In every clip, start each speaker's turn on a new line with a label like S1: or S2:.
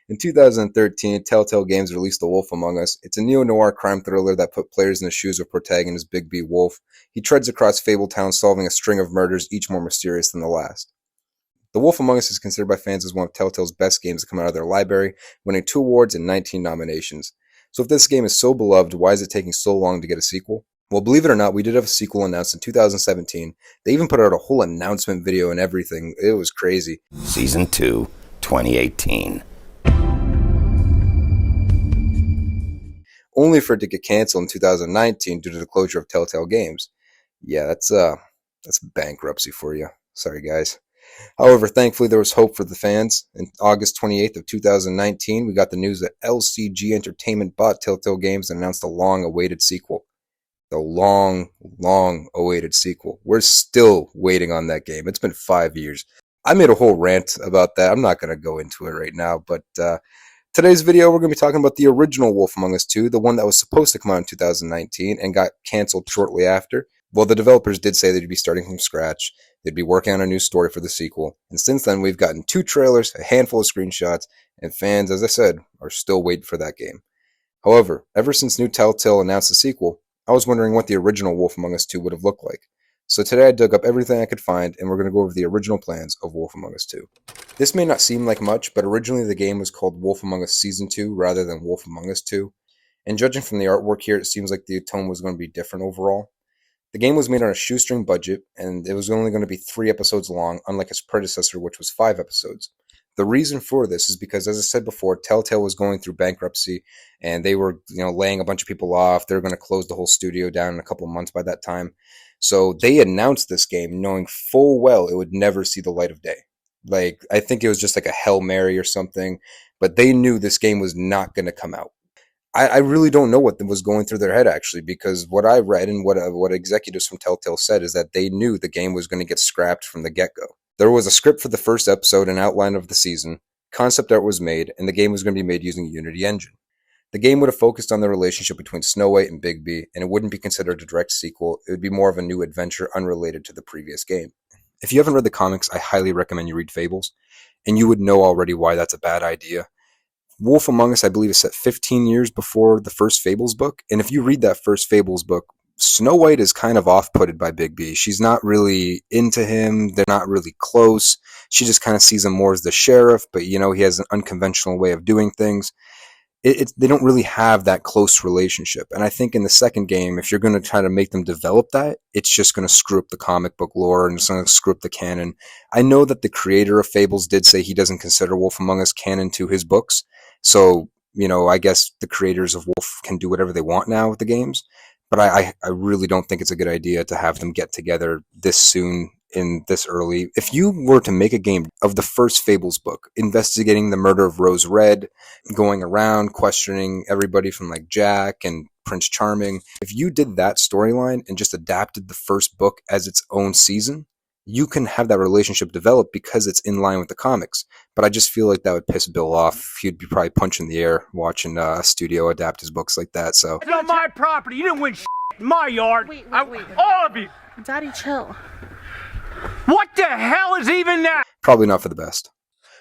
S1: In 2013, Telltale Games released The Wolf Among Us. It's a neo-noir crime thriller that put players in the shoes of protagonist Big B Wolf. He treads across Fabletown, solving a string of murders, each more mysterious than the last. The Wolf Among Us is considered by fans as one of Telltale's best games to come out of their library, winning 2 awards and 19 nominations. So if this game is so beloved, why is it taking so long to get a sequel? Well, believe it or not, we did have a sequel announced in 2017. They even put out a whole announcement video and everything. It was crazy.
S2: Season 2, 2018.
S1: Only for it to get canceled in 2019 due to the closure of Telltale Games. Yeah, that's bankruptcy for you. Sorry, guys. However, thankfully there was hope for the fans. On August 28th of 2019, we got the news that LCG Entertainment bought Telltale Games and announced the long-awaited sequel. The long-awaited sequel. We're still waiting on that game. It's been 5 years. I made a whole rant about that. I'm not going to go into it right now, but today's video we're going to be talking about the original Wolf Among Us 2, the one that was supposed to come out in 2019 and got canceled shortly after. Well, the developers did say they'd be starting from scratch. They'd be working on a new story for the sequel. And since then, we've gotten 2 trailers, a handful of screenshots, and fans, as I said, are still waiting for that game. However, ever since New Telltale announced the sequel, I was wondering what the original Wolf Among Us 2 would have looked like. So today I dug up everything I could find, and we're going to go over the original plans of Wolf Among Us 2. This may not seem like much, but originally the game was called Wolf Among Us Season 2 rather than Wolf Among Us 2. And judging from the artwork here, it seems like the tone was going to be different overall. The game was made on a shoestring budget, and it was only going to be 3 episodes long, unlike its predecessor, which was 5 episodes. The reason for this is because, as I said before, Telltale was going through bankruptcy, and they were, laying a bunch of people off. They were going to close the whole studio down in a couple of months by that time. So they announced this game knowing full well it would never see the light of day. I think it was just like a Hail Mary or something, but they knew this game was not going to come out. I really don't know what was going through their head, actually, because what I read and what executives from Telltale said is that they knew the game was going to get scrapped from the get-go. There was a script for the first episode and outline of the season, concept art was made, and the game was going to be made using a Unity engine. The game would have focused on the relationship between Snow White and Bigby, and it wouldn't be considered a direct sequel. It would be more of a new adventure unrelated to the previous game. If you haven't read the comics, I highly recommend you read Fables, and you would know already why that's a bad idea. Wolf Among Us, I believe, is set 15 years before the first Fables book, and if you read that first Fables book, Snow White is kind of off-putted by Bigby. She's not really into him. They're not really close. She just kind of sees him more as the sheriff, but he has an unconventional way of doing things. They don't really have that close relationship. And I think in the second game, if you're going to try to make them develop that, it's just going to screw up the comic book lore and it's going to screw up the canon. I know that the creator of Fables did say he doesn't consider Wolf Among Us canon to his books. So, I guess the creators of Wolf can do whatever they want now with the games. But I really don't think it's a good idea to have them get together this soon in this early. If you were to make a game of the first Fables book, investigating the murder of Rose Red, going around questioning everybody from like Jack and Prince Charming, if you did that storyline and just adapted the first book as its own season, you can have that relationship develop because it's in line with the comics. But I just feel like that would piss Bill off. He'd be probably punching the air watching a studio adapt his books like that. So
S3: it's not my property. You didn't win in my yard.
S4: Wait.
S3: All of you.
S4: Daddy, chill.
S3: What the hell is even that?
S1: Probably not for the best.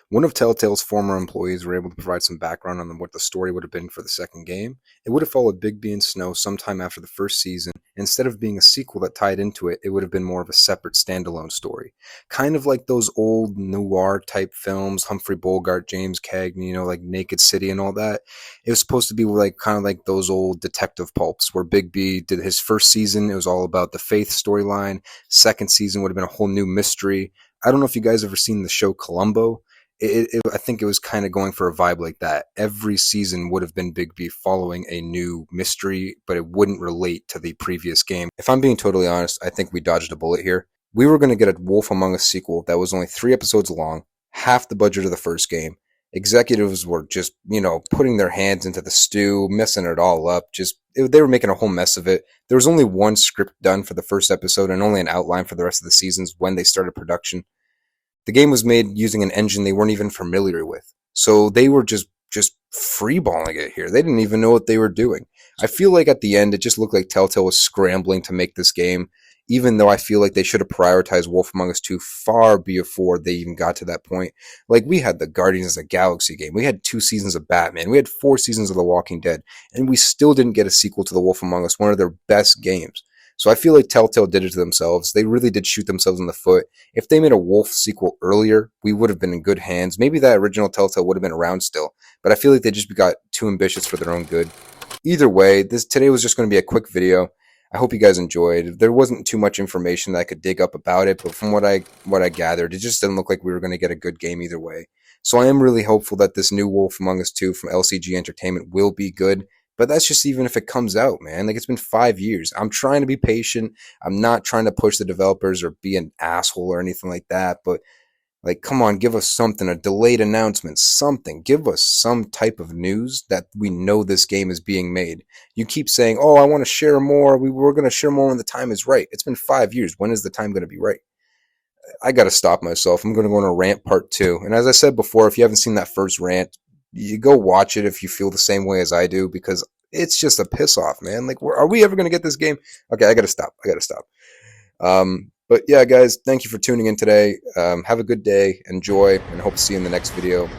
S1: One of Telltale's former employees were able to provide some background on what the story would have been for the second game. It would have followed Bigby and Snow sometime after the first season. Instead of being a sequel that tied into it, it would have been more of a separate standalone story. Kind of like those old noir type films, Humphrey Bogart, James Cagney, like Naked City and all that. It was supposed to be kind of like those old detective pulps where Bigby did his first season. It was all about the Faith storyline. Second season would have been a whole new mystery. I don't know if you guys ever seen the show Columbo. I think it was kind of going for a vibe like that. Every season would have been Bigby following a new mystery, but it wouldn't relate to the previous game. If I'm being totally honest, I think we dodged a bullet here. We were going to get a Wolf Among Us sequel that was only 3 episodes long, half the budget of the first game. Executives were just, putting their hands into the stew, messing it all up. They were making a whole mess of it. There was only one script done for the first episode and only an outline for the rest of the seasons when they started production. The game was made using an engine they weren't even familiar with. So they were just freeballing it here. They didn't even know what they were doing. I feel like at the end, it just looked like Telltale was scrambling to make this game. even though I feel like they should have prioritized Wolf Among Us 2 far before they even got to that point. Like, we had the Guardians of the Galaxy game. We had 2 seasons of Batman. We had 4 seasons of The Walking Dead. And we still didn't get a sequel to The Wolf Among Us, one of their best games. So I feel like Telltale did it to themselves. They really did shoot themselves in the foot. If they made a Wolf sequel earlier, we would have been in good hands. Maybe that original Telltale would have been around still. But I feel like they just got too ambitious for their own good. Either way, today was just going to be a quick video. I hope you guys enjoyed. There wasn't too much information that I could dig up about it, but from what I gathered, it just didn't look like we were going to get a good game either way. So I am really hopeful that this new Wolf Among Us 2 from LCG Entertainment will be good. But that's just even if it comes out, man. Like, it's been 5 years. I'm trying to be patient. I'm not trying to push the developers or be an asshole or anything like that. But, like, come on, give us something, a delayed announcement, something. Give us some type of news that we know this game is being made. You keep saying, oh, I want to share more. We're going to share more when the time is right. It's been 5 years. When is the time going to be right? I got to stop myself. I'm going to go on a rant part 2. And as I said before, if you haven't seen that first rant, you go watch it if you feel the same way as I do, because it's just a piss off, man. Like, are we ever going to get this game? Okay, I got to stop. But yeah, guys, thank you for tuning in today. Have a good day. Enjoy, and hope to see you in the next video.